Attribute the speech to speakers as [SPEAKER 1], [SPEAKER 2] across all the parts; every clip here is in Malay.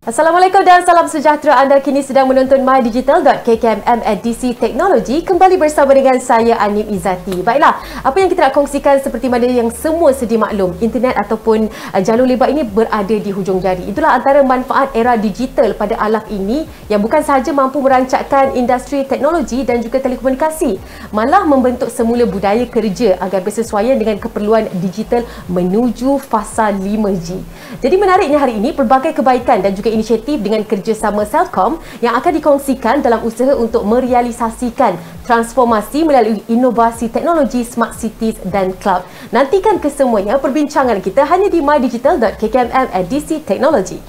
[SPEAKER 1] Assalamualaikum dan salam sejahtera. Anda kini sedang menonton mydigital.kkmm edisi teknologi, kembali bersama dengan saya Anim Izzati. Baiklah, apa yang kita nak kongsikan seperti mana yang semua sedia maklum, internet ataupun jalur lebar ini berada di hujung jari. Itulah antara manfaat era digital pada alaf ini yang bukan sahaja mampu merancakkan industri teknologi dan juga telekomunikasi, malah membentuk semula budaya kerja agar bersesuaian dengan keperluan digital menuju fasa 5G. Jadi menariknya hari ini, pelbagai kebaikan dan juga inisiatif dengan kerjasama Celcom yang akan dikongsikan dalam usaha untuk merealisasikan transformasi melalui inovasi teknologi Smart Cities dan Cloud. Nantikan kesemuanya perbincangan kita hanya di mydigital.kkmm edisi teknologi.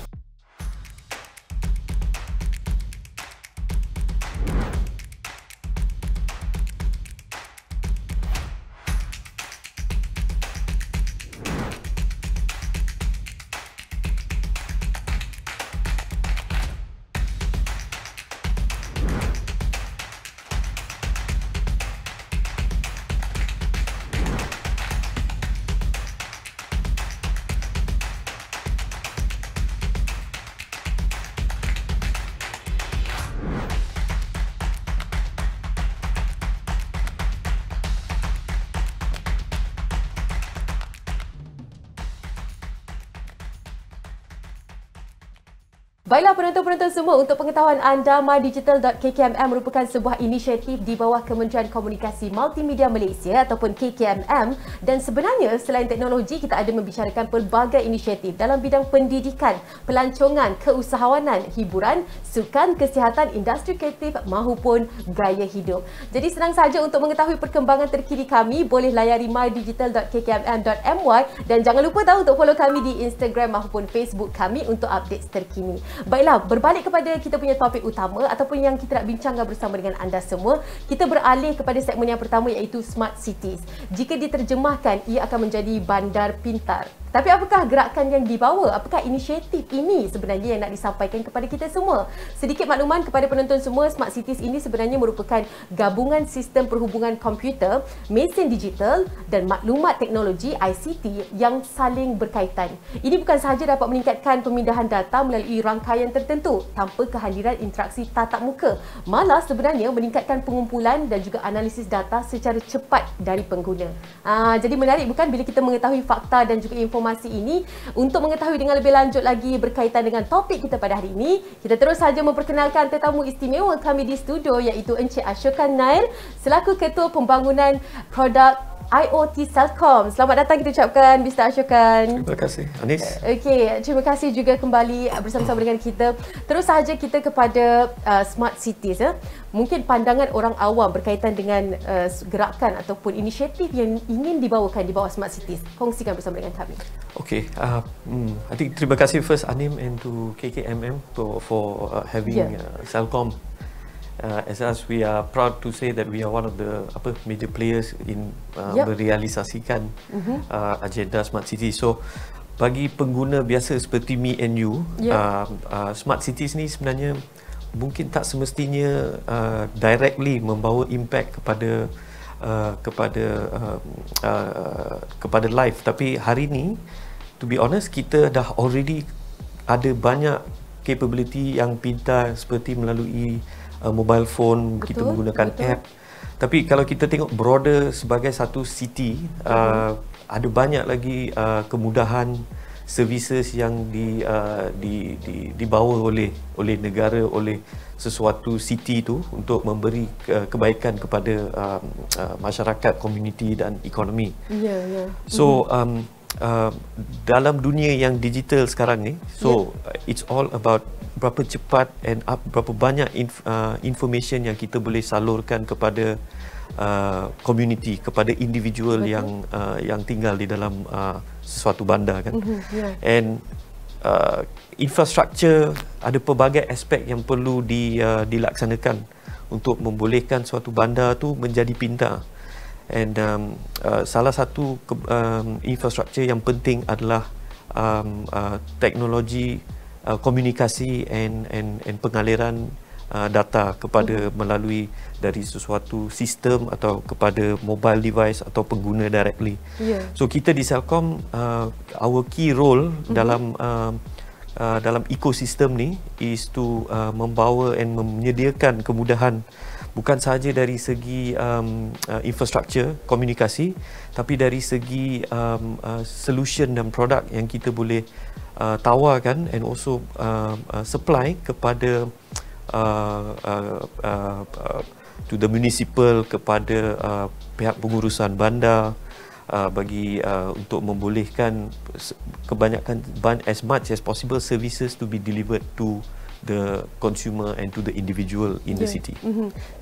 [SPEAKER 1] Baiklah penonton-penonton semua, untuk pengetahuan anda, mydigital.kkmm merupakan sebuah inisiatif di bawah Kementerian Komunikasi Multimedia Malaysia ataupun KKMM, dan sebenarnya selain teknologi, kita ada membicarakan pelbagai inisiatif dalam bidang pendidikan, pelancongan, keusahawanan, hiburan, sukan, kesihatan, industri kreatif maupun gaya hidup. Jadi senang saja untuk mengetahui perkembangan terkini kami, boleh layari mydigital.kkmm.my dan jangan lupa tahu untuk follow kami di Instagram maupun Facebook kami untuk update terkini. Baiklah, berbalik kepada kita punya topik utama ataupun yang kita nak bincangkan bersama dengan anda semua, kita beralih kepada segmen yang pertama iaitu Smart Cities. Jika diterjemahkan, ia akan menjadi bandar pintar. Tapi apakah gerakan yang dibawa? Apakah inisiatif ini sebenarnya yang nak disampaikan kepada kita semua? Sedikit makluman kepada penonton semua, Smart Cities ini sebenarnya merupakan gabungan sistem perhubungan komputer, mesin digital dan maklumat teknologi ICT yang saling berkaitan. Ini bukan sahaja dapat meningkatkan pemindahan data melalui rangkaian tertentu tanpa kehadiran interaksi tatap muka, malah sebenarnya meningkatkan pengumpulan dan juga analisis data secara cepat dari pengguna. Jadi menarik bukan bila kita mengetahui fakta dan juga informasi ini. Untuk mengetahui dengan lebih lanjut lagi berkaitan dengan topik kita pada hari ini, kita terus saja memperkenalkan tetamu istimewa kami di studio iaitu Encik Ashokan Nail selaku Ketua Pembangunan Produk IoT Celcom. Selamat datang kita ucapkan Mr. Ashokan.
[SPEAKER 2] Terima kasih Anis.
[SPEAKER 1] Okey, terima kasih juga kembali bersama-sama dengan kita. Terus sahaja kita kepada Smart Cities. Mungkin pandangan orang awam berkaitan dengan gerakan ataupun inisiatif yang ingin dibawakan di bawah Smart Cities. Kongsikan bersama dengan kami.
[SPEAKER 2] Okay, I think terima kasih first Anim and to KKMM for having Celcom. As us, we are proud to say that we are one of the major players in merealisasikan agenda Smart City. So, bagi pengguna biasa seperti me and you, Smart Cities ni sebenarnya mungkin tak semestinya directly membawa impact kepada life. Tapi hari ni, to be honest, kita dah already ada banyak capability yang pintar seperti melalui mobile phone, kita menggunakan app. Tapi kalau kita tengok broader sebagai satu city, ada banyak lagi kemudahan services yang dibawa oleh negara, oleh sesuatu city tu untuk memberi kebaikan kepada masyarakat, komuniti dan ekonomi. So dalam dunia yang digital sekarang ni, it's all about berapa cepat and berapa banyak information yang kita boleh salurkan kepada community, kepada individual yang tinggal di dalam sesuatu bandar kan. And infrastructure, ada pelbagai aspek yang perlu dilaksanakan untuk membolehkan suatu bandar tu menjadi pintar. And salah satu infrastructure yang penting adalah teknologi komunikasi and pengaliran data kepada melalui dari sesuatu sistem atau kepada mobile device atau pengguna directly. So kita di Celcom, our key role dalam dalam ekosistem ni is to membawa and menyediakan kemudahan bukan sahaja dari segi infrastruktur komunikasi, tapi dari segi solution dan produk yang kita boleh tawarkan and also supply kepada to the municipal, kepada pihak pengurusan bandar, bagi untuk membolehkan kebanyakan as much as possible services to be delivered to the consumer and to the individual in the city.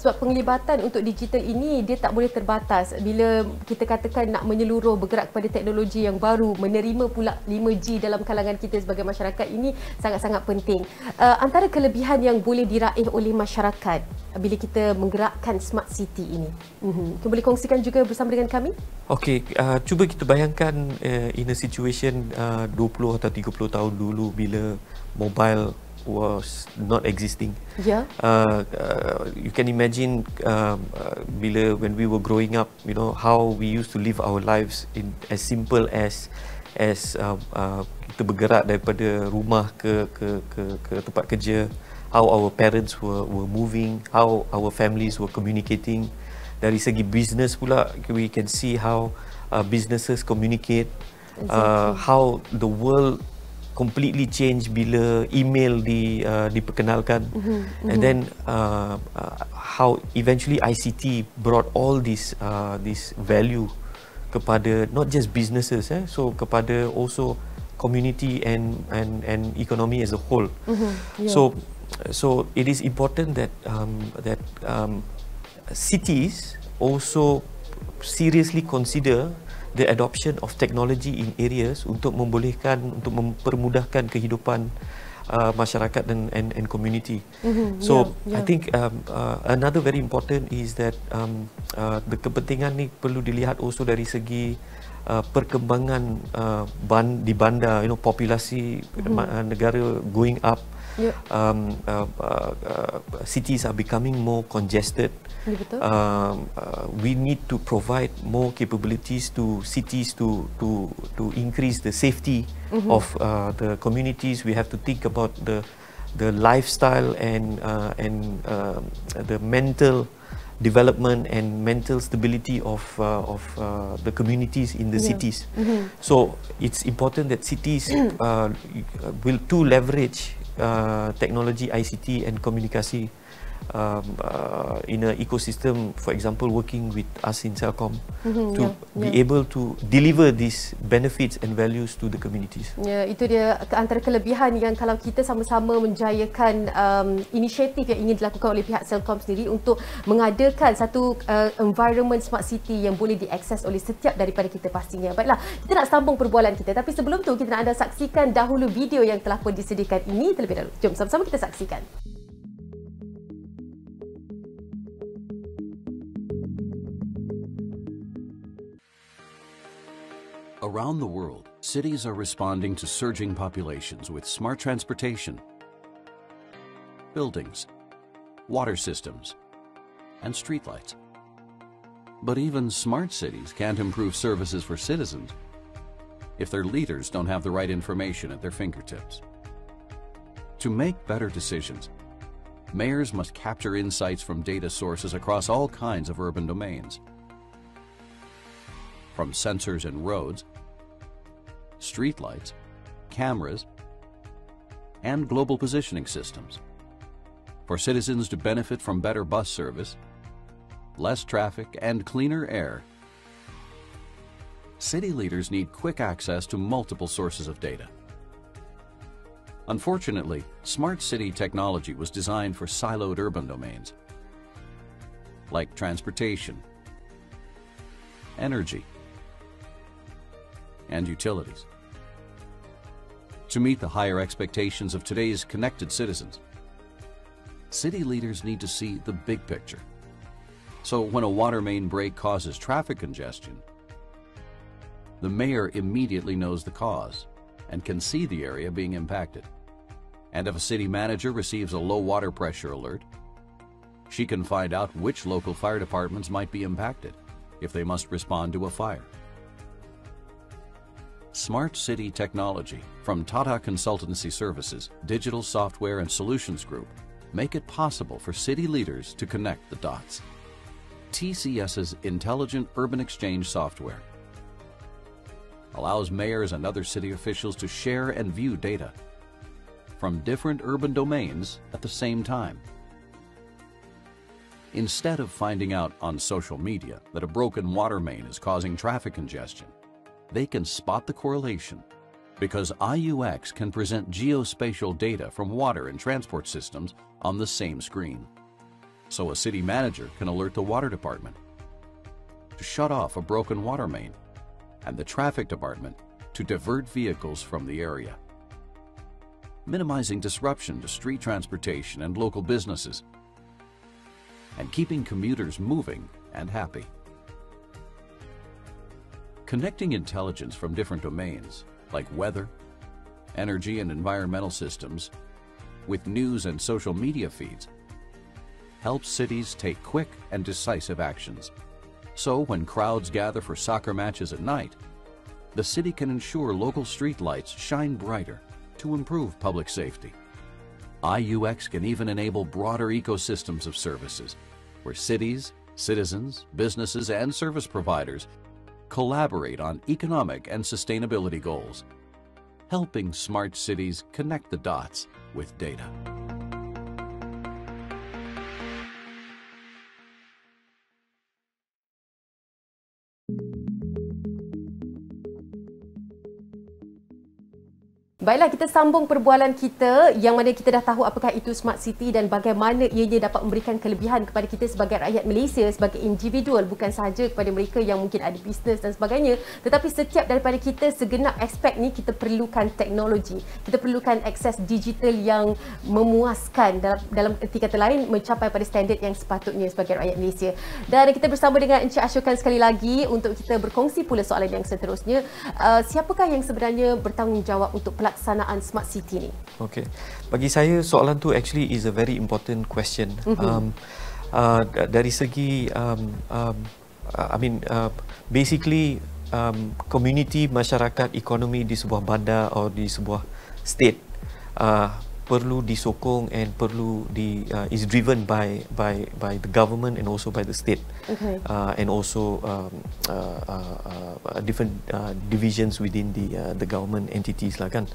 [SPEAKER 1] Sebab penglibatan untuk digital ini dia tak boleh terbatas. Bila kita katakan nak menyeluruh, bergerak kepada teknologi yang baru, menerima pula 5G dalam kalangan kita sebagai masyarakat, ini sangat-sangat penting. Antara kelebihan yang boleh diraih oleh masyarakat bila kita menggerakkan smart city ini, boleh kongsikan juga bersama dengan kami?
[SPEAKER 2] Okey, cuba kita bayangkan in a situation 20 atau 30 tahun dulu bila mobile was not existing.
[SPEAKER 1] Yeah.
[SPEAKER 2] You can imagine when we were growing up, you know, how we used to live our lives in as simple as kita bergerak daripada rumah ke tempat kerja, how our parents were moving, how our families were communicating. Dari segi business pula, we can see how businesses communicate, how the world completely change bila email diperkenalkan, and then how eventually ICT brought all this value kepada not just businesses, so kepada also community and economy as a whole. So it is important that cities also seriously consider the adoption of technology in areas untuk mempermudahkan kehidupan masyarakat and community. I think another very important is that the kepentingan ni perlu dilihat also dari segi perkembangan di bandar, you know, populasi negara going up. Cities are becoming more congested. We need to provide more capabilities to cities to increase the safety of the communities. We have to think about the lifestyle and the mental development and mental stability of the communities in the cities. So it's important that cities will leverage technology, ICT and komunikasi in an ecosystem, for example working with us in Celcom to be able to deliver these benefits and values to the communities.
[SPEAKER 1] Ya, itu dia antara kelebihan yang kalau kita sama-sama menjayakan inisiatif yang ingin dilakukan oleh pihak Celcom sendiri untuk mengadakan satu environment smart city yang boleh diakses oleh setiap daripada kita pastinya. Baiklah, kita nak sambung perbualan kita, tapi sebelum tu kita nak anda saksikan dahulu video yang telah pun disediakan ini terlebih dahulu. Jom sama-sama kita saksikan.
[SPEAKER 3] Around the world, cities are responding to surging populations with smart transportation, buildings, water systems, and streetlights. But even smart cities can't improve services for citizens if their leaders don't have the right information at their fingertips. To make better decisions, mayors must capture insights from data sources across all kinds of urban domains, from sensors in roads, streetlights, cameras, and global positioning systems, for citizens to benefit from better bus service, less traffic, and cleaner air. City leaders need quick access to multiple sources of data. Unfortunately, smart city technology was designed for siloed urban domains, like transportation, energy, and utilities. To meet the higher expectations of today's connected citizens, city leaders need to see the big picture. So when a water main break causes traffic congestion, the mayor immediately knows the cause and can see the area being impacted. And if a city manager receives a low water pressure alert, she can find out which local fire departments might be impacted if they must respond to a fire. Smart City Technology from Tata Consultancy Services, Digital Software and Solutions Group make it possible for city leaders to connect the dots. TCS's Intelligent Urban Exchange software allows mayors and other city officials to share and view data from different urban domains at the same time. Instead of finding out on social media that a broken water main is causing traffic congestion, they can spot the correlation because IUX can present geospatial data from water and transport systems on the same screen. So a city manager can alert the water department to shut off a broken water main and the traffic department to divert vehicles from the area, minimizing disruption to street transportation and local businesses, and keeping commuters moving and happy. Connecting intelligence from different domains, like weather, energy and environmental systems, with news and social media feeds, helps cities take quick and decisive actions. So when crowds gather for soccer matches at night, the city can ensure local street lights shine brighter to improve public safety. IUX can even enable broader ecosystems of services where cities, citizens, businesses, and service providers collaborate on economic and sustainability goals, helping smart cities connect the dots with data.
[SPEAKER 1] Baiklah, kita sambung perbualan kita yang mana kita dah tahu apakah itu Smart City dan bagaimana ianya dapat memberikan kelebihan kepada kita sebagai rakyat Malaysia, sebagai individual, bukan sahaja kepada mereka yang mungkin ada bisnes dan sebagainya, tetapi setiap daripada kita, segenap aspek ni kita perlukan teknologi. Kita perlukan akses digital yang memuaskan, dalam erti kata lain mencapai pada standard yang sepatutnya sebagai rakyat Malaysia. Dan kita bersama dengan Encik Ashokan sekali lagi untuk kita berkongsi pula soalan yang seterusnya. Siapakah yang sebenarnya bertanggungjawab untuk pelaksanaan Smart City ni?
[SPEAKER 2] Okay, bagi saya soalan tu actually is a very important question. Dari segi basically community, masyarakat, ekonomi di sebuah bandar atau di sebuah state perlu disokong and perlu is driven by the government and also by the state, and also different divisions within the government entities lah kan.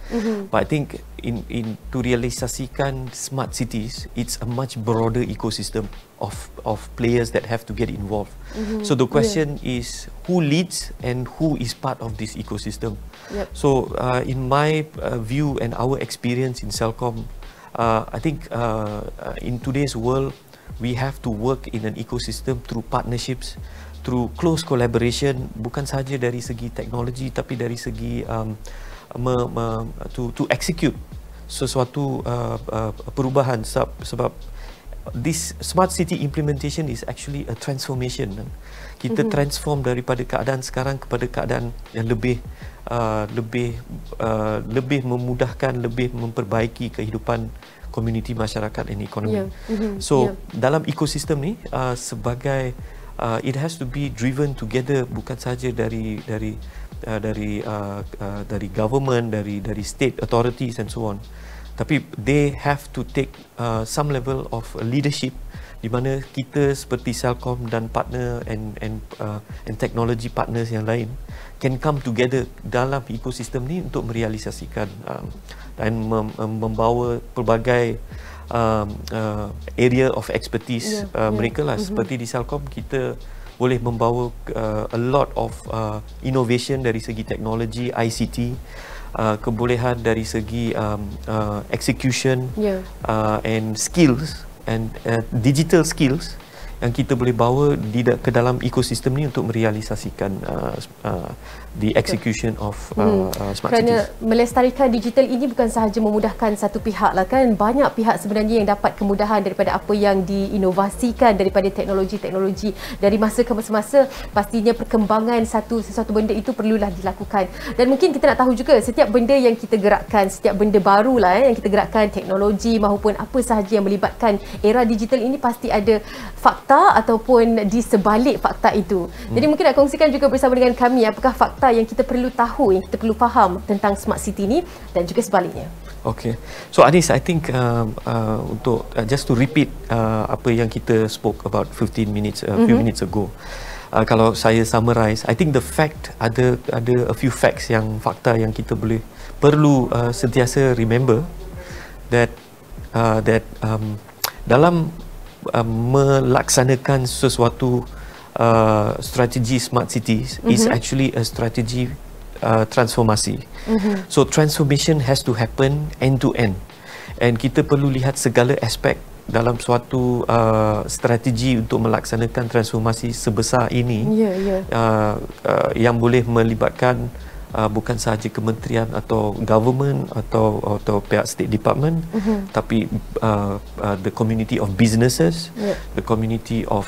[SPEAKER 2] But I think in to realisasikan smart cities, it's a much broader ecosystem of players that have to get involved. So the question is who leads and who is part of this ecosystem. So in my view and our experience in Celcom, I think in today's world we have to work in an ecosystem through partnerships, through close collaboration, bukan sahaja dari segi teknologi tapi dari segi to execute sesuatu perubahan, sebab this smart city implementation is actually a transformation. Kita transform daripada keadaan sekarang kepada keadaan yang lebih memudahkan, lebih memperbaiki kehidupan komuniti, masyarakat dan ekonomi. So dalam ekosistem ni sebagai it has to be driven together, bukan sahaja dari government, dari state authorities and so on, tapi they have to take some level of leadership, di mana kita seperti Celcom dan partner and technology partners yang lain can come together dalam ekosistem ni untuk merealisasikan dan membawa pelbagai area of expertise mereka lah. Seperti di Celcom kita boleh membawa a lot of innovation dari segi teknologi, ICT, kebolehan dari segi execution and skills and digital skills yang kita boleh bawa ke dalam ekosistem ni untuk merealisasikan the execution of smart
[SPEAKER 1] kerana
[SPEAKER 2] cities.
[SPEAKER 1] Melestarikan digital ini bukan sahaja memudahkan satu pihak lah kan, banyak pihak sebenarnya yang dapat kemudahan daripada apa yang diinovasikan daripada teknologi-teknologi dari masa ke masa. Pastinya perkembangan sesuatu benda itu perlulah dilakukan, dan mungkin kita nak tahu juga setiap benda yang kita gerakkan, setiap benda baru lah yang kita gerakkan, teknologi maupun apa sahaja yang melibatkan era digital ini, pasti ada faktor fakta ataupun di sebalik fakta itu. Jadi mungkin nak kongsikan juga bersama dengan kami apakah fakta yang kita perlu tahu, yang kita perlu faham tentang smart city ni dan juga sebaliknya.
[SPEAKER 2] Okay. So Anis, I think untuk just to repeat apa yang kita spoke about 15 minutes few minutes ago. Kalau saya summarize, I think the fact ada a few facts fakta yang kita perlu sentiasa remember that dalam melaksanakan sesuatu strategi smart cities is actually a strategy transformasi. So transformation has to happen end to end, and kita perlu lihat segala aspek dalam suatu strategi untuk melaksanakan transformasi sebesar ini yang boleh melibatkan bukan sahaja kementerian atau government atau pihak state department, tapi the community of businesses, the community of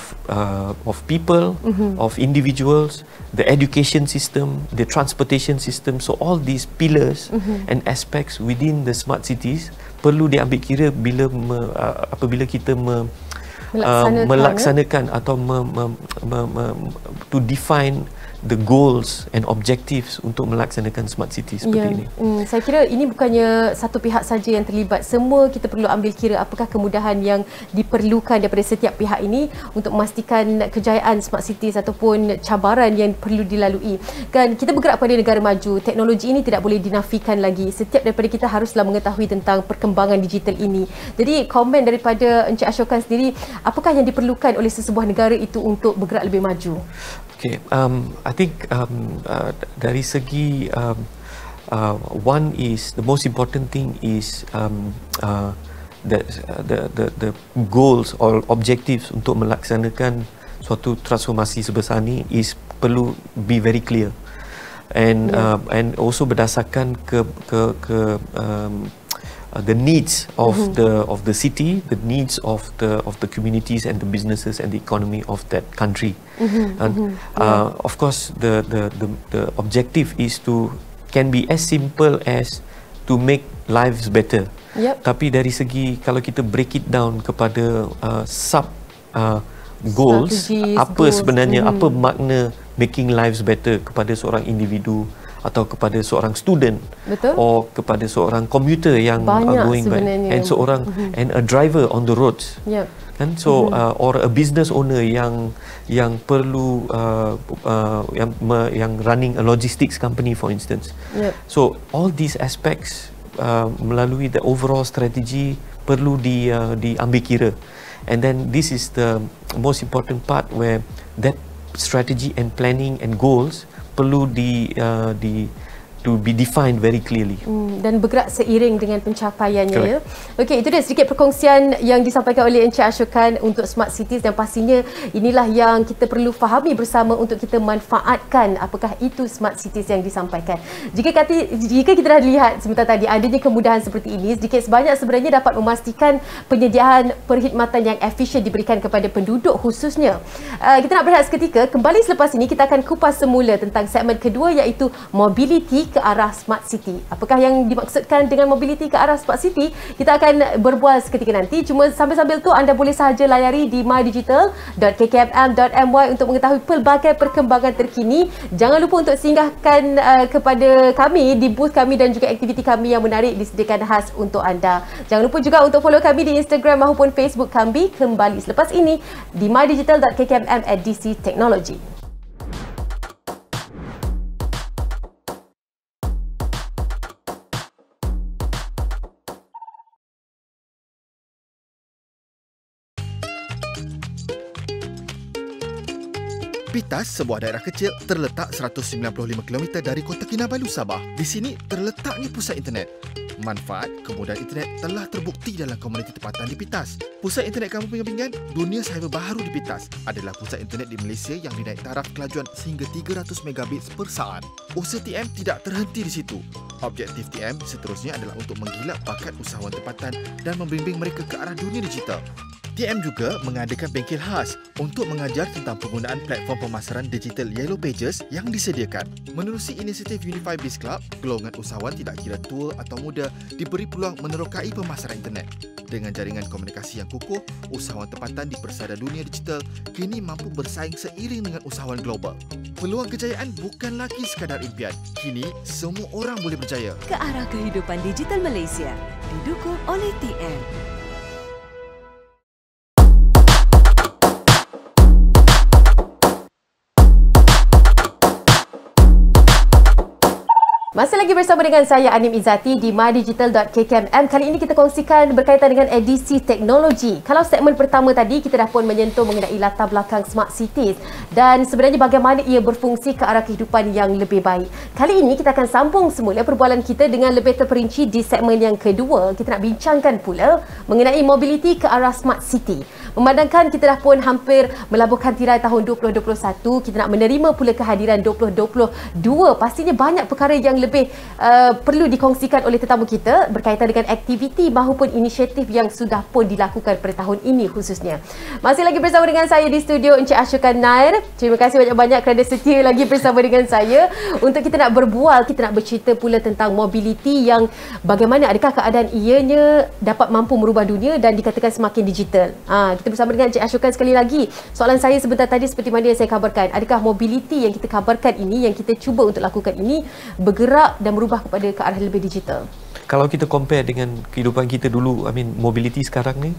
[SPEAKER 2] people, of individuals, the education system, the transportation system. So all these pillars and aspects within the smart cities perlu diambil kira apabila kita melaksanakan atau to define the goals and objectives untuk melaksanakan smart city seperti ini.
[SPEAKER 1] Saya kira ini bukannya satu pihak saja yang terlibat. Semua kita perlu ambil kira apakah kemudahan yang diperlukan daripada setiap pihak ini untuk memastikan kejayaan smart cities ataupun cabaran yang perlu dilalui. Kan kita bergerak pada negara maju, teknologi ini tidak boleh dinafikan lagi. Setiap daripada kita haruslah mengetahui tentang perkembangan digital ini. Jadi komen daripada Encik Ashokan sendiri, apakah yang diperlukan oleh sesebuah negara itu untuk bergerak lebih maju?
[SPEAKER 2] Okay, I think dari segi one is the most important thing is the goals or objectives untuk melaksanakan suatu transformasi sebesar ni is perlu be very clear, and also berdasarkan the needs of the city, the needs of the communities and the businesses and the economy of that country. And of course the objective is can be as simple as to make lives better. Tapi dari segi kalau kita break it down kepada sub goals, sebenarnya apa makna making lives better kepada seorang individu atau kepada seorang student, atau kepada seorang commuter yang going by, and seorang and a driver on the roads, kan? So or a business owner yang perlu yang running a logistics company for instance. So all these aspects melalui the overall strategy perlu diambil kira, and then this is the most important part where that strategy and planning and goals perlu to be defined very clearly.
[SPEAKER 1] Dan bergerak seiring dengan pencapaiannya. Okey, itu dia sedikit perkongsian yang disampaikan oleh Encik Ashokan untuk smart cities, dan pastinya inilah yang kita perlu fahami bersama untuk kita manfaatkan apakah itu smart cities yang disampaikan. Jika kita dah lihat sebentar tadi adanya kemudahan seperti ini, sedikit sebanyak sebenarnya dapat memastikan penyediaan perkhidmatan yang efisien diberikan kepada penduduk khususnya. Kita nak berehat seketika, kembali selepas ini kita akan kupas semula tentang segmen kedua iaitu mobility ke arah smart city. Apakah yang dimaksudkan dengan mobility ke arah smart city? Kita akan berbual seketika nanti. Cuma sambil-sambil tu anda boleh sahaja layari di mydigital.kkmm.my untuk mengetahui pelbagai perkembangan terkini. Jangan lupa untuk singgahkan kepada kami di booth kami dan juga aktiviti kami yang menarik disediakan khas untuk anda. Jangan lupa juga untuk follow kami di Instagram maupun Facebook kami. Kembali selepas ini di mydigital.kkmm@DC Technology.
[SPEAKER 4] Pitas, sebuah daerah kecil terletak 195 km dari Kota Kinabalu, Sabah. Di sini terletaknya pusat internet. Manfaat kemudahan internet telah terbukti dalam komuniti tempatan di Pitas. Pusat internet Kampung Pengampingan, dunia cyber baharu di Pitas, adalah pusat internet di Malaysia yang dinaik taraf kelajuan sehingga 300 megabits per saat. Usaha TM tidak terhenti di situ. Objektif TM seterusnya adalah untuk menggilap bakat usahawan tempatan dan membimbing mereka ke arah dunia digital. KKM juga mengadakan bengkel khas untuk mengajar tentang penggunaan platform pemasaran digital Yellow Pages yang disediakan. Menerusi inisiatif Unify Biz Club, golongan usahawan tidak kira tua atau muda diberi peluang menerokai pemasaran internet. Dengan jaringan komunikasi yang kukuh, usahawan tempatan di persada dunia digital kini mampu bersaing seiring dengan usahawan global. Peluang kejayaan bukan lagi sekadar impian. Kini, semua orang boleh berjaya.
[SPEAKER 5] Ke arah kehidupan digital Malaysia, didukung oleh TM.
[SPEAKER 1] Masih lagi bersama dengan saya Anim Izzati di mydigital.kkmm. Kali ini kita kongsikan berkaitan dengan edisi teknologi. Kalau segmen pertama tadi kita dah pun menyentuh mengenai latar belakang smart cities dan sebenarnya bagaimana ia berfungsi ke arah kehidupan yang lebih baik. Kali ini kita akan sambung semula perbualan kita dengan lebih terperinci di segmen yang kedua. Kita nak bincangkan pula mengenai mobiliti ke arah smart city. Memandangkan kita dah pun hampir melabuhkan tirai tahun 2021, kita nak menerima pula kehadiran 2022. Pastinya banyak perkara yang lebih perlu dikongsikan oleh tetamu kita berkaitan dengan aktiviti maupun inisiatif yang sudah pun dilakukan pada tahun ini khususnya. Masih lagi bersama dengan saya di studio Encik Ashokan Nair. Terima kasih banyak-banyak kerana setia lagi bersama dengan saya untuk kita nak berbual, kita nak bercerita pula tentang mobiliti yang bagaimana, adakah keadaan ianya dapat mampu merubah dunia dan dikatakan semakin digital. Kita bersama dengan Encik Ashokan sekali lagi. Soalan saya sebentar tadi seperti mana yang saya kabarkan, adakah mobiliti yang kita kabarkan ini, yang kita cuba untuk lakukan ini bergerak dan merubah kepada ke arah lebih digital?
[SPEAKER 2] Kalau kita compare dengan kehidupan kita dulu, mobility sekarang ni,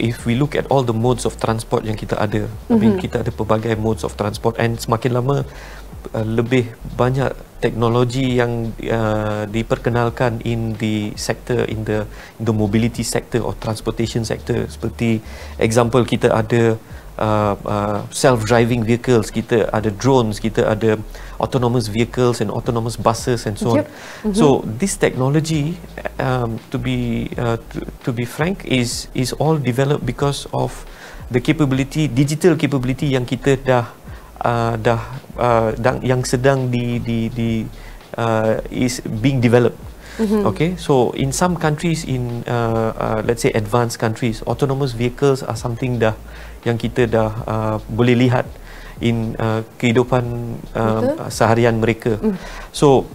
[SPEAKER 2] if we look at all the modes of transport yang kita ada, kita ada pelbagai modes of transport, and semakin lama lebih banyak teknologi yang diperkenalkan in the sector, in the mobility sector or transportation sector. Seperti example, kita ada self-driving vehicles, kita ada drones, kita ada autonomous vehicles and autonomous buses and so on. So this technology, to be frank, is all developed because of the capability, digital capability yang kita yang sedang is being developed. Okay, so in some countries, in let's say advanced countries, autonomous vehicles are something yang kita boleh lihat in kehidupan seharian mereka. So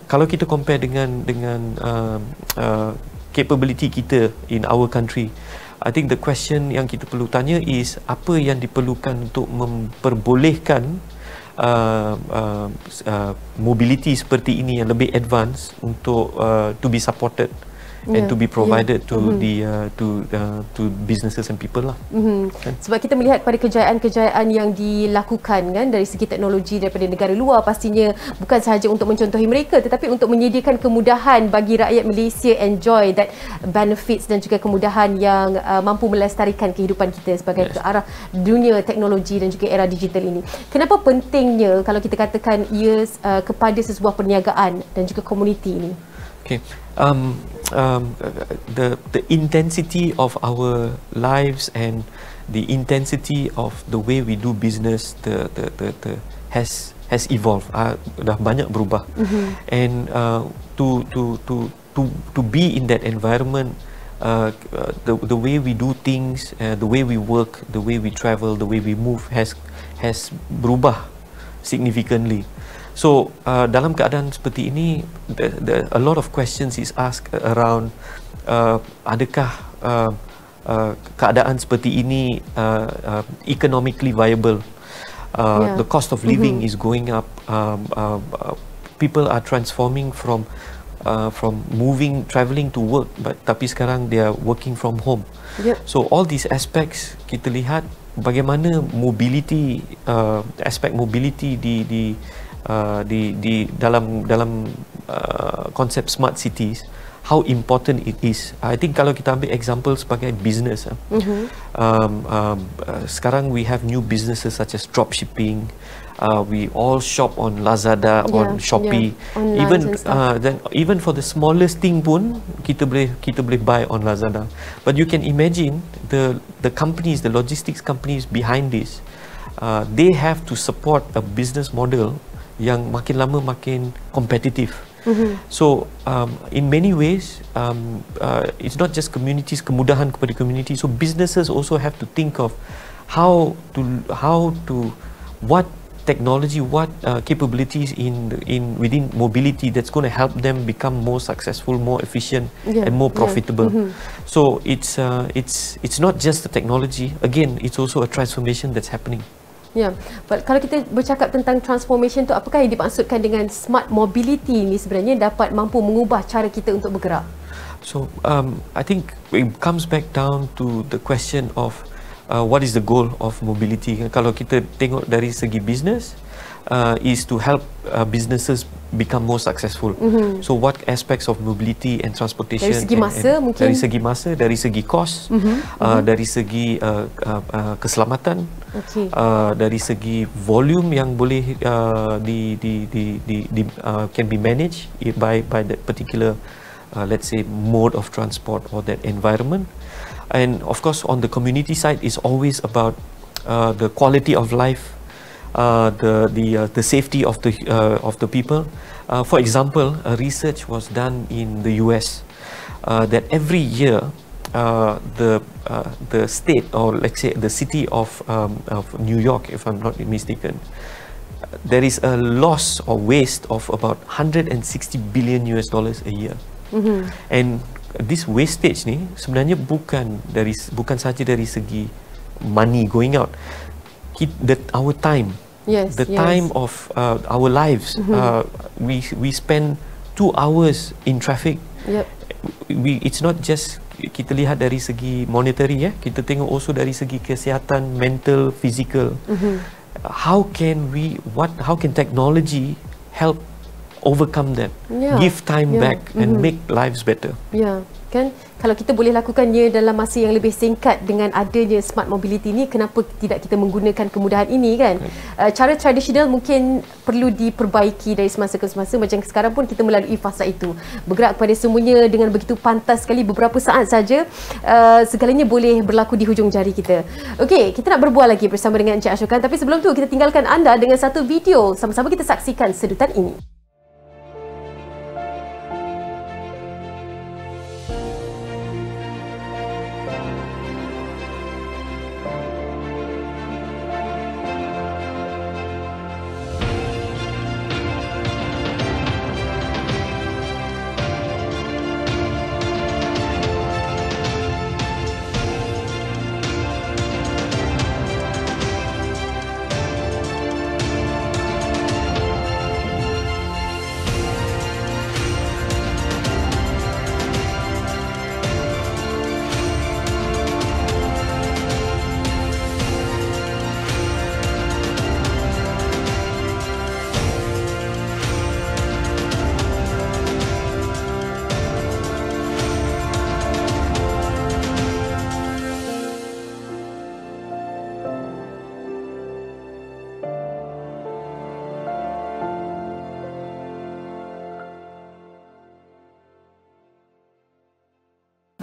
[SPEAKER 2] kalau kita compare dengan capability kita in our country, I think the question yang kita perlu tanya is apa yang diperlukan untuk memperbolehkan mobility seperti ini yang lebih advance untuk to be supported and to be provided to to businesses and people lah.
[SPEAKER 1] Sebab kita melihat pada kejayaan-kejayaan yang dilakukan kan dari segi teknologi daripada negara luar, pastinya bukan sahaja untuk mencontohi mereka tetapi untuk menyediakan kemudahan bagi rakyat Malaysia enjoy that benefits dan juga kemudahan yang mampu melestarikan kehidupan kita sebagai ke arah dunia teknologi dan juga era digital ini. Kenapa pentingnya kalau kita katakan ia kepada sesebuah perniagaan dan juga komuniti ini?
[SPEAKER 2] Okay. The intensity of our lives and the intensity of the way we do business has evolved. Dah banyak berubah. And to be in that environment, the way we do things, the way we work, the way we travel, the way we move has berubah significantly. So dalam keadaan seperti ini, a lot of questions is asked around adakah keadaan seperti ini economically viable? The cost of living is going up. People are transforming from travelling to work, tapi sekarang they are working from home. So all these aspects kita lihat bagaimana mobility, aspek mobility di dalam konsep smart cities, how important it is. I think kalau kita ambil example sebagai business, sekarang we have new businesses such as dropshipping. We all shop on Lazada, on Shopee. Even for the smallest thing pun kita boleh buy on Lazada. But you can imagine the companies, the logistics companies behind this, they have to support a business model yang makin lama makin kompetitif. So in many ways, it's not just communities, kemudahan kepada community. So businesses also have to think of how to what technology, what capabilities within mobility that's going to help them become more successful, more efficient, and more profitable. So it's not just the technology. Again, it's also a transformation that's happening.
[SPEAKER 1] Ya, kalau kita bercakap tentang transformation tu, apakah yang dimaksudkan dengan smart mobility ni sebenarnya dapat mampu mengubah cara kita untuk bergerak?
[SPEAKER 2] So I think it comes back down to the question of what is the goal of mobility. Kalau kita tengok dari segi business, is to help businesses become more successful. So what aspects of mobility and transportation?
[SPEAKER 1] Dari segi masa mungkin? Dari
[SPEAKER 2] segi masa, dari segi cost, dari segi keselamatan, dari segi volume yang boleh can be managed by that particular let's say mode of transport or that environment. And of course on the community side is always about the quality of life, the safety of the people. For example, a research was done in the US that every year the state, or let's say the city of New York, if I'm not mistaken, there is a loss or waste of about $160 billion a year. And this wastage ni sebenarnya bukan saja dari segi money going out, our time. Time of our lives. We spend 2 hours in traffic. It's not just kita lihat dari segi monetary, kita tengok also dari segi kesihatan, mental, physical. How can technology help overcome that, give time back and make lives better?
[SPEAKER 1] Kan, kalau kita boleh lakukannya dalam masa yang lebih singkat dengan adanya smart mobility ni, kenapa tidak kita menggunakan kemudahan ini, kan? Cara tradisional mungkin perlu diperbaiki dari semasa ke semasa. Macam sekarang pun kita melalui fasa itu, bergerak kepada semuanya dengan begitu pantas sekali, beberapa saat saja segalanya boleh berlaku di hujung jari kita. Okey, kita nak berbual lagi bersama dengan Encik Ashokan, tapi sebelum tu kita tinggalkan anda dengan satu video. Sama-sama kita saksikan sedutan ini.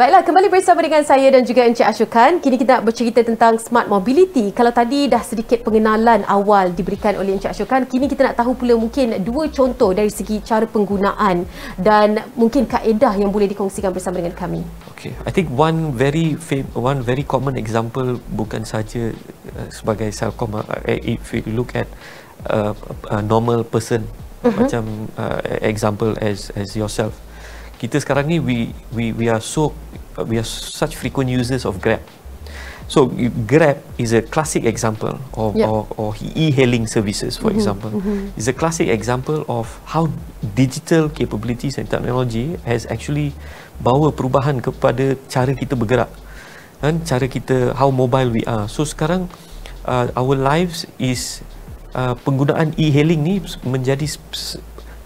[SPEAKER 1] Baiklah, kembali bersama dengan saya dan juga Encik Ashokan. Kini kita nak bercerita tentang smart mobility. Kalau tadi dah sedikit pengenalan awal diberikan oleh Encik Ashokan, kini kita nak tahu pula mungkin 2 contoh dari segi cara penggunaan dan mungkin kaedah yang boleh dikongsikan bersama dengan kami.
[SPEAKER 2] Okay, I think one very common example, bukan saja sebagai Celcom, if you look at a normal person, macam example as yourself. Kita sekarang ni we are such frequent users of Grab. So Grab is a classic example of or e-hailing services, for example. Is a classic example of how digital capabilities and technology has actually bawa perubahan kepada cara kita bergerak dan cara kita, how mobile we are. So sekarang our lives is penggunaan e-hailing ni menjadi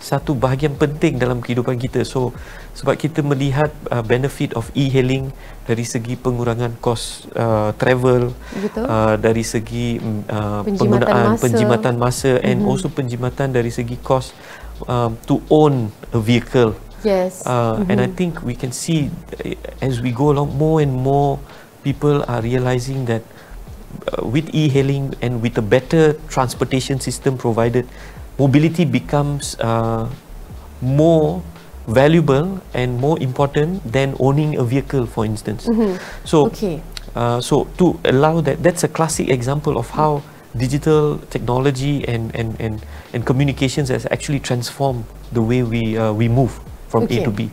[SPEAKER 2] satu bahagian penting dalam kehidupan kita. So sebab kita melihat benefit of e-hailing dari segi pengurangan kos travel, dari segi penjimatan masa and also penjimatan dari segi kos to own a vehicle. And I think we can see as we go along, more and more people are realizing that with e-hailing and with a better transportation system provided, mobility becomes more valuable and more important than owning a vehicle, for instance. So, so to allow that, that's a classic example of how digital technology and communications has actually transformed the way we move from A to B.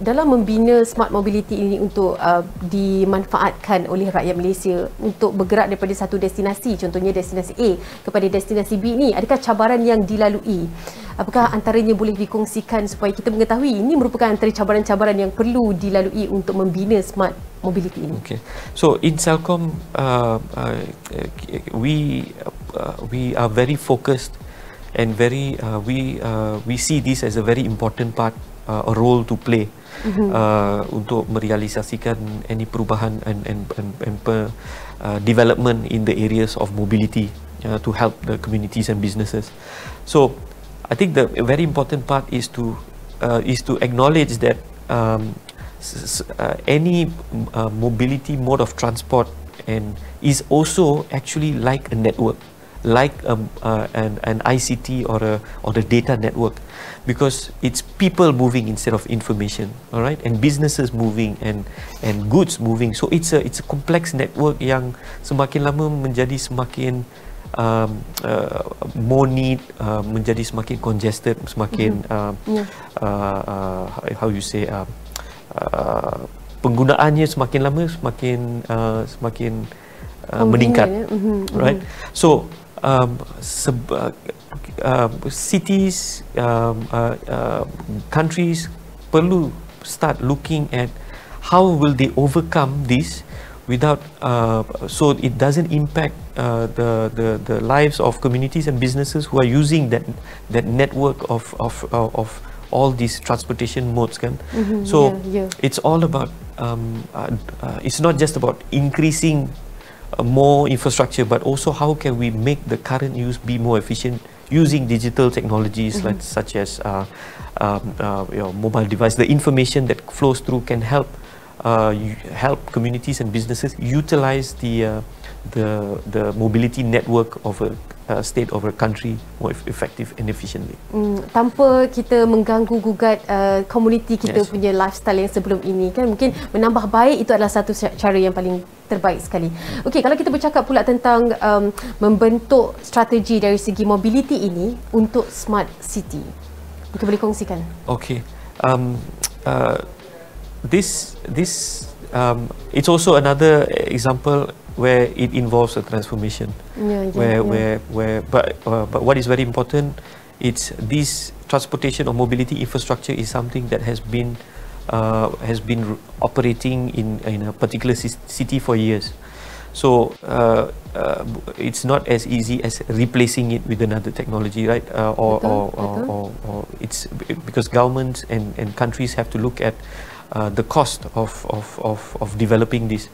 [SPEAKER 1] Dalam membina smart mobility ini untuk dimanfaatkan oleh rakyat Malaysia untuk bergerak daripada satu destinasi, contohnya destinasi A kepada destinasi B ni, adakah cabaran yang dilalui? Apakah antaranya boleh dikongsikan supaya kita mengetahui ini merupakan antara cabaran-cabaran yang perlu dilalui untuk membina smart mobility ini?
[SPEAKER 2] Okay. So in Celcom, we are very focused and very we see this as a very important part, a role to play untuk merealisasikan any perubahan and development in the areas of mobility to help the communities and businesses. So I think the very important part is to acknowledge that any mobility mode of transport and is also actually like a network, like an ICT or the data network, because it's people moving instead of information, all right, and businesses moving and goods moving. So it's a complex network yang semakin lama menjadi semakin more need, menjadi semakin congested, semakin how you say penggunaannya semakin lama semakin meningkat, right? So cities, countries perlu start looking at how will they overcome this without so it doesn't impact the lives of communities and businesses who are using that network of all these transportation modes, kan? So it's all about it's not just about increasing more infrastructure, but also how can we make the current use be more efficient using digital technologies like such as mobile device. The information that flows through can help communities and businesses utilize the mobility network of a state of a country more effective and efficiently.
[SPEAKER 1] Tanpa kita mengganggu gugat komuniti kita punya lifestyle yang sebelum ini, kan, mungkin menambah baik itu adalah satu cara yang paling terbaik sekali. Okey, kalau kita bercakap pula tentang membentuk strategi dari segi mobility ini untuk smart city, kita boleh kongsikan?
[SPEAKER 2] Okay. This it's also another example where it involves a transformation. But what is very important, it's this transportation or mobility infrastructure is something that has been operating in a particular city for years. So it's not as easy as replacing it with another technology, right? Or it's because governments and countries have to look at the cost of developing this.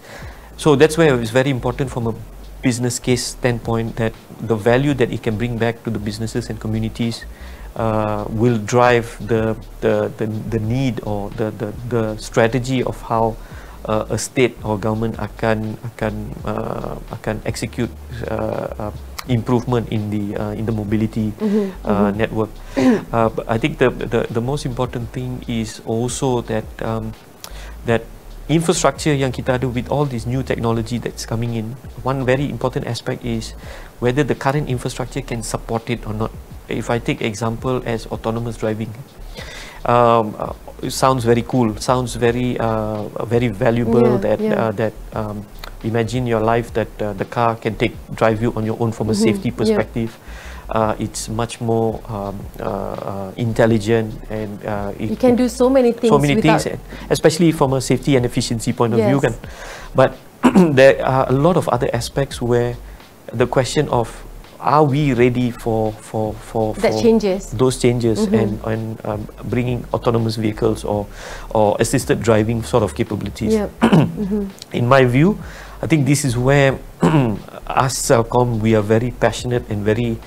[SPEAKER 2] So that's where it's very important from a business case standpoint that the value that it can bring back to the businesses and communities will drive the need or the strategy of how a state or government akan execute improvement in the mobility network. But I think the most important thing is also that that infrastructure yang kita ada with all this new technology that's coming in. One very important aspect is whether the current infrastructure can support it or not. If I take example as autonomous driving, it sounds very cool, sounds very very valuable. Imagine your life that the car can drive you on your own from a safety perspective. It's much more intelligent and
[SPEAKER 1] you can do so many things.
[SPEAKER 2] Especially from a safety and efficiency point of view. Kan? But there are a lot of other aspects where the question of are we ready for those changes and bringing autonomous vehicles or assisted driving sort of capabilities. In my view, I think this is where us Celcom, we are very passionate and very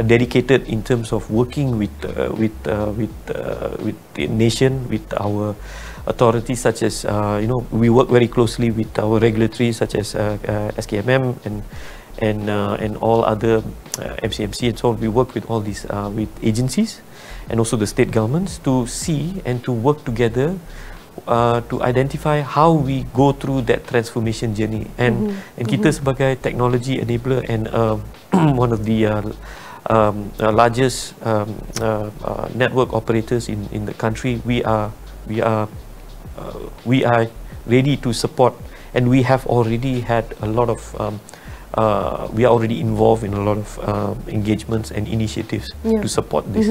[SPEAKER 2] dedicated in terms of working with the nation, with our authorities such as we work very closely with our regulatory such as SKMM and all other MCMC and so on. We work with all these with agencies and also the state governments to see and to work together to identify how we go through that transformation journey. And kita sebagai technology enabler and one of the largest network operators in the country, we are ready to support, and we have already had a lot of we are already involved in a lot of engagements and initiatives to support this.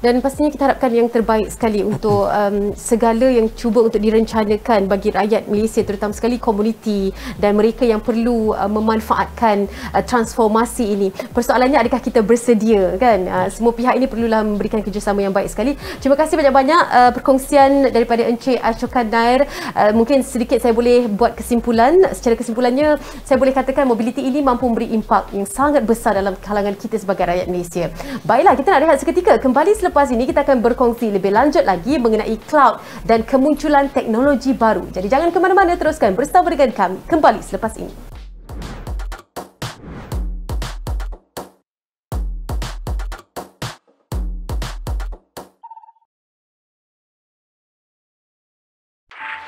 [SPEAKER 1] Dan pastinya kita harapkan yang terbaik sekali untuk segala yang cuba untuk direncanakan bagi rakyat Malaysia, terutama sekali komuniti dan mereka yang perlu memanfaatkan transformasi ini. Persoalannya, adakah kita bersedia, kan? Semua pihak ini perlulah memberikan kerjasama yang baik sekali. Terima kasih banyak-banyak perkongsian daripada Encik Ashokan Nair. Mungkin sedikit saya boleh buat kesimpulan. Secara kesimpulannya, saya boleh katakan mobiliti ini mampu memberi impak yang sangat besar dalam kalangan kita sebagai rakyat Malaysia. Baiklah, kita nak rehat seketika. Kembali selepas ini kita akan berkongsi lebih lanjut lagi mengenai cloud dan kemunculan teknologi baru. Jadi jangan ke mana-mana, teruskan bersama dengan kami kembali selepas ini.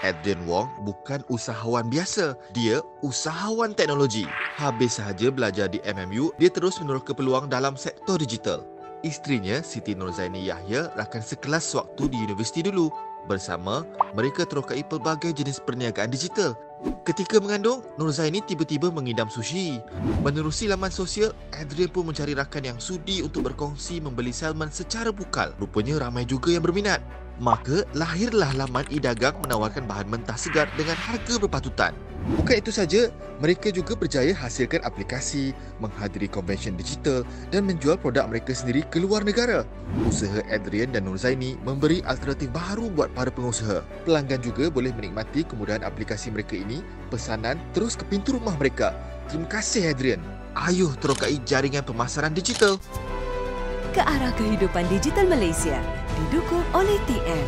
[SPEAKER 4] Adrian Wong bukan usahawan biasa, dia usahawan teknologi. Habis sahaja belajar di MMU, dia terus meneroka peluang dalam sektor digital. Isterinya, Siti Nurzaini Yahya rakan sekelas waktu di universiti dulu. Bersama, mereka terokai pelbagai jenis perniagaan digital. Ketika mengandung, Nurzaini tiba-tiba mengidam sushi. Menerusi laman sosial, Adrian pun mencari rakan yang sudi untuk berkongsi membeli salmon secara bukal. Rupanya ramai juga yang berminat. Maka lahirlah laman e-dagang menawarkan bahan mentah segar dengan harga berpatutan. Bukan itu saja, mereka juga berjaya hasilkan aplikasi, menghadiri konvensyen digital dan menjual produk mereka sendiri ke luar negara. Usaha Adrian dan Nurzaini memberi alternatif baru buat para pengusaha. Pelanggan juga boleh menikmati kemudahan aplikasi mereka ini, pesanan terus ke pintu rumah mereka. Terima kasih Adrian. Ayuh terokai jaringan pemasaran digital.
[SPEAKER 5] Ke arah kehidupan digital Malaysia didukung oleh TM.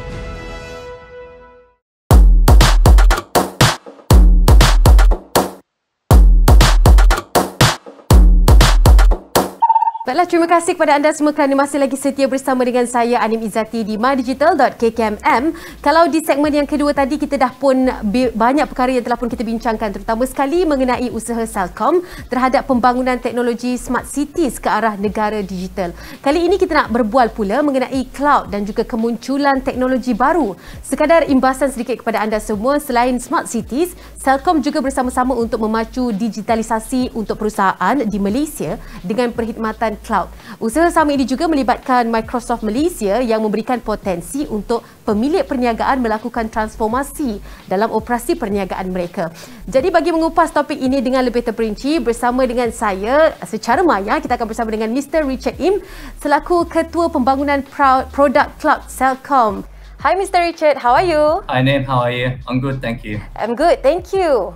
[SPEAKER 1] Baiklah, terima kasih kepada anda semua kerana masih lagi setia bersama dengan saya, Anim Izzati, di mydigital.kkmm. Kalau di segmen yang kedua tadi, kita dah pun banyak perkara yang telah pun kita bincangkan, terutama sekali mengenai usaha Celcom terhadap pembangunan teknologi smart cities ke arah negara digital. Kali ini kita nak berbual pula mengenai cloud dan juga kemunculan teknologi baru. Sekadar imbasan sedikit kepada anda semua, selain smart cities, Celcom juga bersama-sama untuk memacu digitalisasi untuk perusahaan di Malaysia dengan perkhidmatan cloud. Usaha sama ini juga melibatkan Microsoft Malaysia yang memberikan potensi untuk pemilik perniagaan melakukan transformasi dalam operasi perniagaan mereka. Jadi bagi mengupas topik ini dengan lebih terperinci, bersama dengan saya secara maya, kita akan bersama dengan Mr. Richard Im selaku Ketua Pembangunan Produk Cloud Celcom. Hi Mr. Richard, how are you?
[SPEAKER 6] Hi Nim, how are you? I'm good, thank you.
[SPEAKER 1] I'm good, thank you.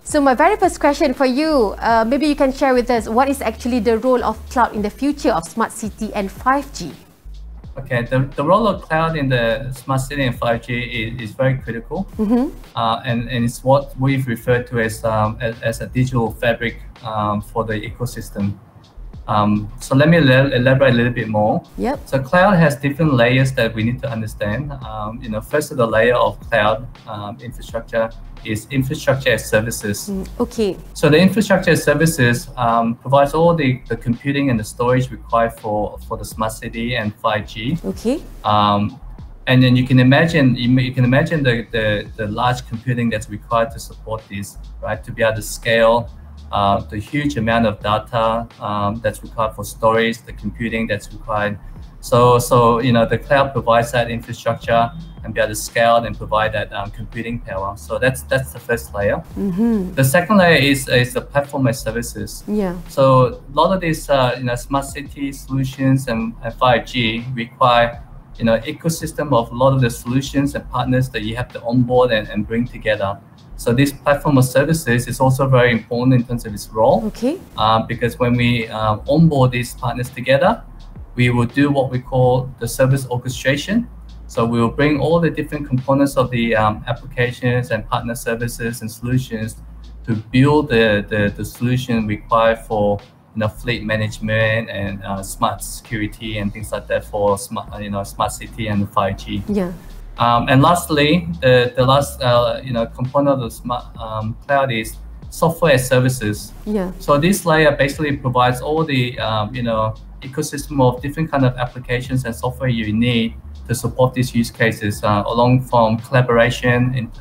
[SPEAKER 1] So my very first question for you, maybe you can share with us what is actually the role of cloud in the future of smart city and 5G?
[SPEAKER 6] Okay, the role of cloud in the smart city and 5G is very critical, and it's what we've referred to as a digital fabric for the ecosystem. So let me elaborate a little bit more.
[SPEAKER 1] Yep.
[SPEAKER 6] So cloud has different layers that we need to understand. First of the layer of cloud infrastructure is infrastructure as services.
[SPEAKER 1] Okay.
[SPEAKER 6] So the infrastructure as services provides all the computing and the storage required for the smart city and 5G.
[SPEAKER 1] Okay.
[SPEAKER 6] And then you can imagine the large computing that's required to support this, right? To be able to scale the huge amount of data that's required for storage, the computing that's required. So the cloud provides that infrastructure and be able to scale and provide that computing power. So that's the first layer. The second layer is the platform as services.
[SPEAKER 1] Yeah.
[SPEAKER 6] So a lot of these smart city solutions and 5G require ecosystem of a lot of the solutions and partners that you have to onboard and bring together. So this platform of services is also very important in terms of its role.
[SPEAKER 1] Okay.
[SPEAKER 6] Because when we onboard these partners together, we will do what we call the service orchestration. So we will bring all the different components of the applications and partner services and solutions build the solution required for fleet management and smart security and things like that for smart city and 5G.
[SPEAKER 1] Yeah.
[SPEAKER 6] And lastly, the last component of the smart cloud is software as services.
[SPEAKER 1] Yeah.
[SPEAKER 6] So this layer basically provides all the ecosystem of different kind of applications and software you need to support these use cases, along from collaboration in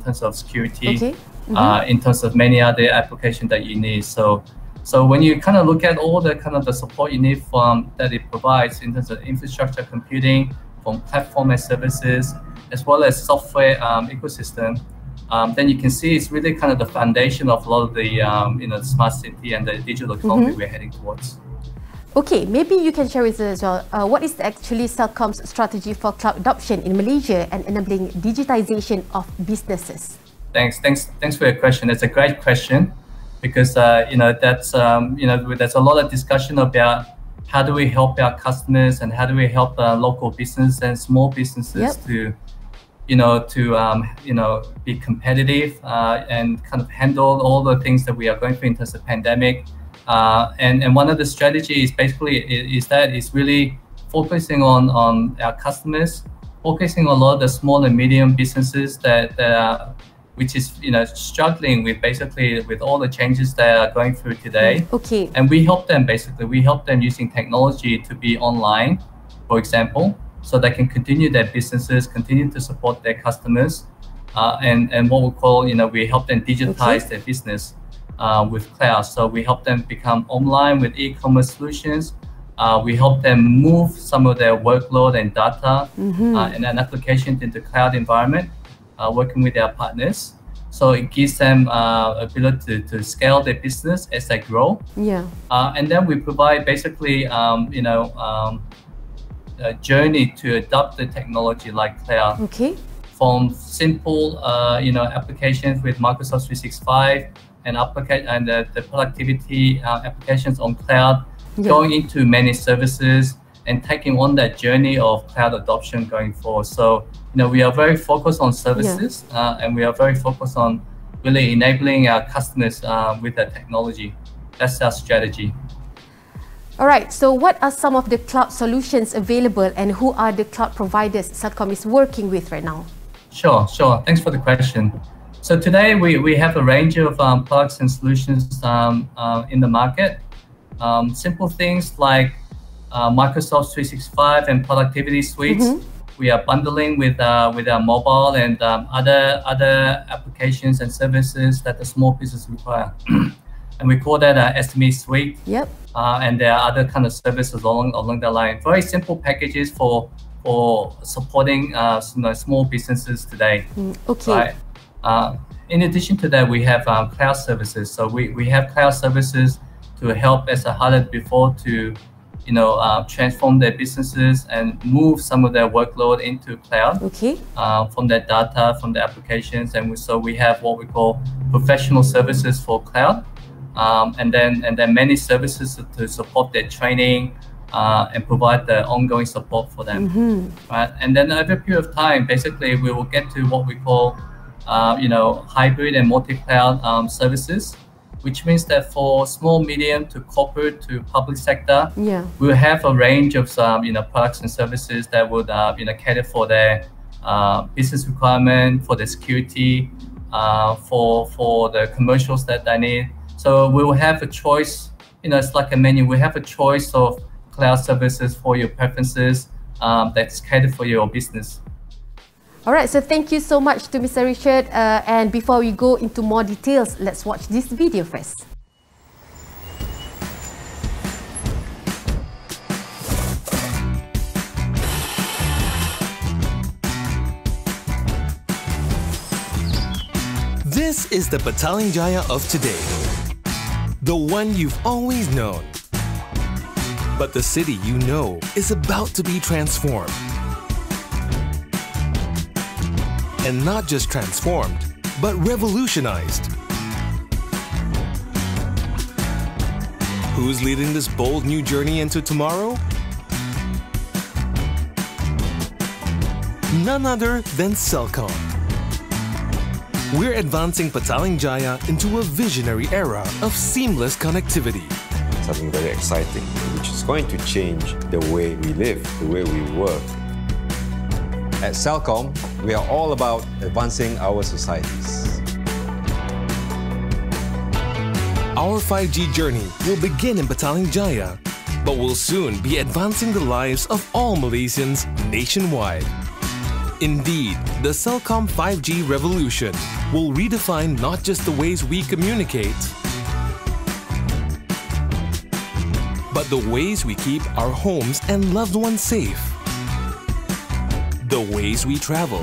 [SPEAKER 6] terms of security,
[SPEAKER 1] okay.
[SPEAKER 6] In terms of many other applications that you need. So when you kind of look at all the kind of the support you need from that it provides in terms of infrastructure computing, from platform as services, as well as software ecosystem, then you can see it's really kind of the foundation of a lot of the the smart city and the digital economy we're heading towards.
[SPEAKER 1] Okay, maybe you can share with us as well, what is actually Celcom's strategy for cloud adoption in Malaysia and enabling digitization of businesses?
[SPEAKER 6] Thanks for your question. It's a great question because that's there's a lot of discussion about how do we help our customers and how do we help local business and small businesses to be competitive and kind of handle all the things that we are going through in terms of pandemic. And one of the strategies basically is really focusing on our customers, focusing on a lot of the small and medium businesses that which is struggling with all the changes they are going through today.
[SPEAKER 1] Okay.
[SPEAKER 6] And we help them using technology to be online, for example, so they can continue their businesses, continue to support their customers, and what we call we help them digitize their business with cloud. So we help them become online with e-commerce solutions. We help them move some of their workload and data and an application into cloud environment, working with our partners. So it gives them ability to scale their business as they grow. Yeah. And then we provide basically a journey to adopt the technology like cloud.
[SPEAKER 1] Okay.
[SPEAKER 6] From simple applications with Microsoft 365 and the productivity applications on cloud, going into managed services and taking on that journey of cloud adoption going forward. So we are very focused on services and we are very focused on really enabling our customers with the technology. That's our strategy.
[SPEAKER 1] All right, so what are some of the cloud solutions available and who are the cloud providers Celcom is working with right now?
[SPEAKER 6] Sure. Thanks for the question. So today we have a range of products and solutions in the market. Simple things like Microsoft 365 and productivity suites. We are bundling with our mobile and other applications and services that the small business require. And we call that SME suite. Yep. And there are other kind of services along the line. Very simple packages for supporting small businesses today. Okay. Right? In addition to that, we have cloud services. So we have cloud services to help, as I highlighted before, to transform their businesses and move some of their workload into cloud. Okay. From their data, from the applications, and so we have what we call professional services for cloud, and then many services to support their training and provide the ongoing support for them. Right. And then over a period of time, basically, we will get to what we call hybrid and multi-cloud services, which means that for small, medium to corporate to public sector, we'll have a range of products and services that would cater for their business requirement, for the security, for the commercials that they need. So we will have a choice. It's like a menu. We have a choice of cloud services for your preferences that's catered for your business.
[SPEAKER 1] All right, so thank you so much to Mr. Richard. And before we go into more details, let's watch this video first.
[SPEAKER 7] This is the Petaling Jaya of today. The one you've always known. But the city you know is about to be transformed. And not just transformed, but revolutionized. Who's leading this bold new journey into tomorrow? None other than Celcom. we're advancing Petaling Jaya into a visionary era of seamless connectivity.
[SPEAKER 8] Something very exciting, which is going to change the way we live, the way we work. At Celcom, we are all about advancing our societies.
[SPEAKER 7] Our 5G journey will begin in Petaling Jaya, but will soon be advancing the lives of all Malaysians nationwide. Indeed, the Celcom 5G revolution will redefine not just the ways we communicate, but the ways we keep our homes and loved ones safe, the ways we travel,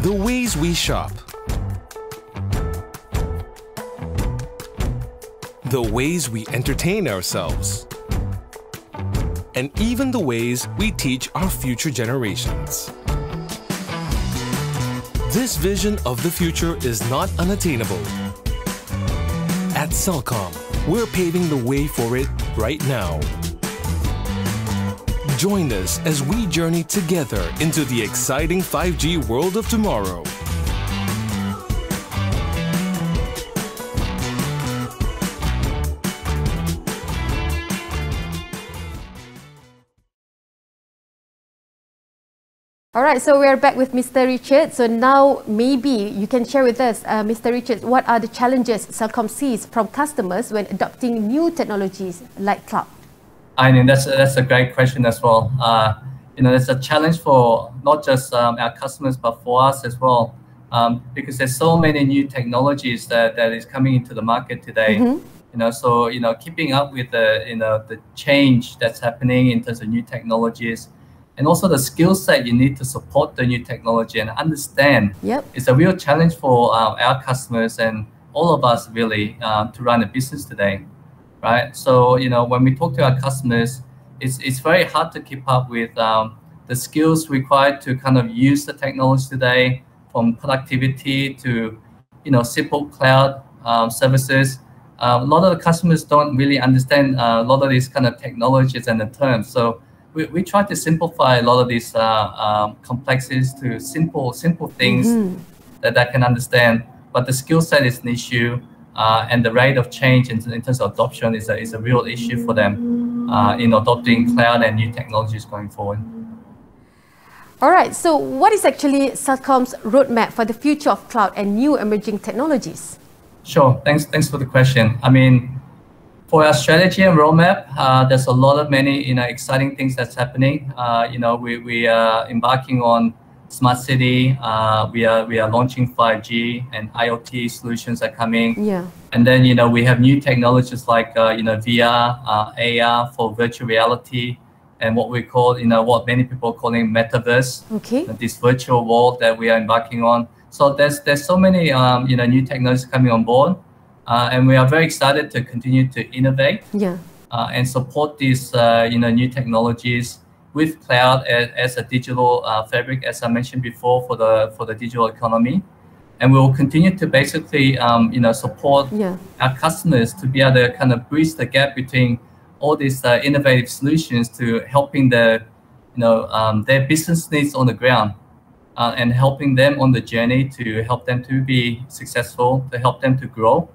[SPEAKER 7] the ways we shop, the ways we entertain ourselves, and even the ways we teach our future generations. This vision of the future is not unattainable. At Celcom, we're paving the way for it right now. Join us as we journey together into the exciting 5G world of tomorrow.
[SPEAKER 1] Alright, so we are back with Mr. Richard. So now maybe you can share with us, Mr. Richard, what are the challenges Celcom sees from customers when adopting new technologies like cloud?
[SPEAKER 6] I mean, that's a great question as well. It's a challenge for not just our customers, but for us as well, because there's so many new technologies that is coming into the market today. Keeping up with the change that's happening in terms of new technologies, and also the skill set you need to support the new technology and understand. It's a real challenge for our customers and all of us really to run a business today, right? So, when we talk to our customers, it's very hard to keep up with the skills required to kind of use the technology today, from productivity to, simple cloud services. A lot of the customers don't really understand a lot of these kind of technologies and the terms. So we try to simplify a lot of these complexities to simple things that they can understand. But the skill set is an issue, and the rate of change in terms of adoption is a real issue for them in adopting cloud and new technologies going forward.
[SPEAKER 1] All right, so what is actually Celcom's roadmap for the future of cloud and new emerging technologies? Sure, thanks for the question. I mean, for our strategy and roadmap, there's a lot of many exciting things that's happening. We are embarking on smart city. We are launching 5G, and IoT solutions are coming. And then we have new technologies like VR, AR for virtual reality, and what we call what many people are calling metaverse. This virtual world that we are embarking on. So there's so many new technologies coming on board. And we are very excited to continue to innovate and support these new technologies with cloud as a digital fabric, as I mentioned before, for the digital economy. And we will continue to basically support our customers to be able to kind of bridge the gap between all these innovative solutions to helping their business needs on the ground. And helping them on the journey to help them to be successful, to help them to grow.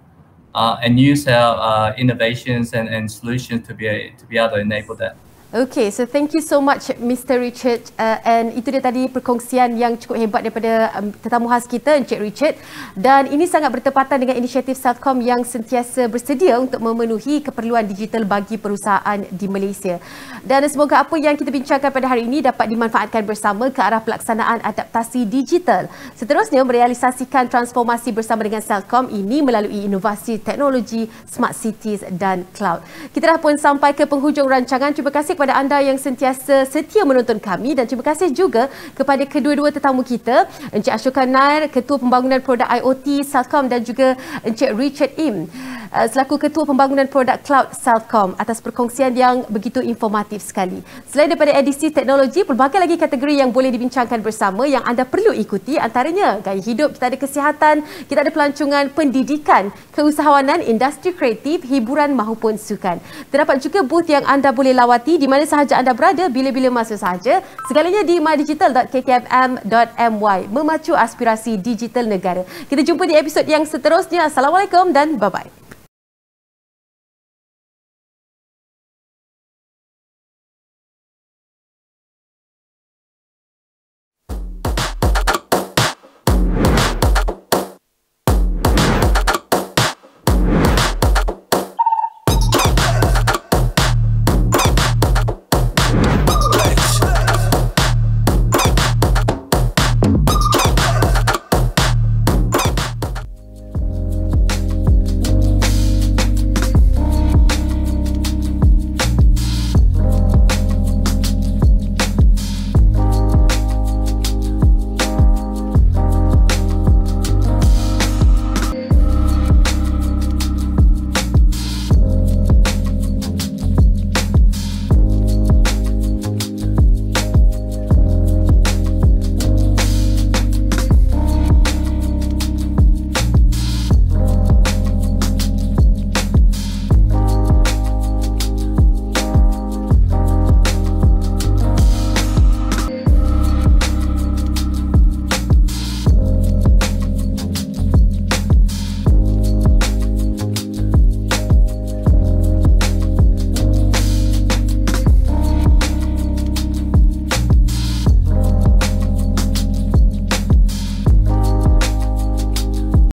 [SPEAKER 1] And use our innovations and solutions to be able to enable that. Okay, so thank you so much, Mr. Richard. And itu dia tadi perkongsian yang cukup hebat daripada tetamu khas kita, Encik Richard. Dan ini sangat bertepatan dengan inisiatif Celcom yang sentiasa bersedia untuk memenuhi keperluan digital bagi perusahaan di Malaysia. Dan semoga apa yang kita bincangkan pada hari ini dapat dimanfaatkan bersama ke arah pelaksanaan adaptasi digital. Seterusnya, merealisasikan transformasi bersama dengan Celcom ini melalui inovasi teknologi, smart cities dan cloud. Kita dah pun sampai ke penghujung rancangan. Terima kasih kepada anda yang sentiasa setia menonton kami, dan terima kasih juga kepada kedua-dua tetamu kita, Encik Ashoka Nair, Ketua Pembangunan Produk IoT Celcom, dan juga Encik Richard Im, selaku Ketua Pembangunan Produk Cloud Celcom atas perkongsian yang begitu informatif sekali. Selain daripada edisi teknologi, pelbagai lagi kategori yang boleh dibincangkan bersama yang anda perlu ikuti, antaranya gaya hidup, kita ada kesihatan, kita ada pelancongan pendidikan, keusahawanan, industri kreatif, hiburan mahupun sukan. Terdapat juga booth yang anda boleh lawati di mana sahaja anda berada, bila-bila masa sahaja. Segalanya di mydigital.kkmm.my, memacu aspirasi digital negara. Kita jumpa di episod yang seterusnya. Assalamualaikum dan bye-bye.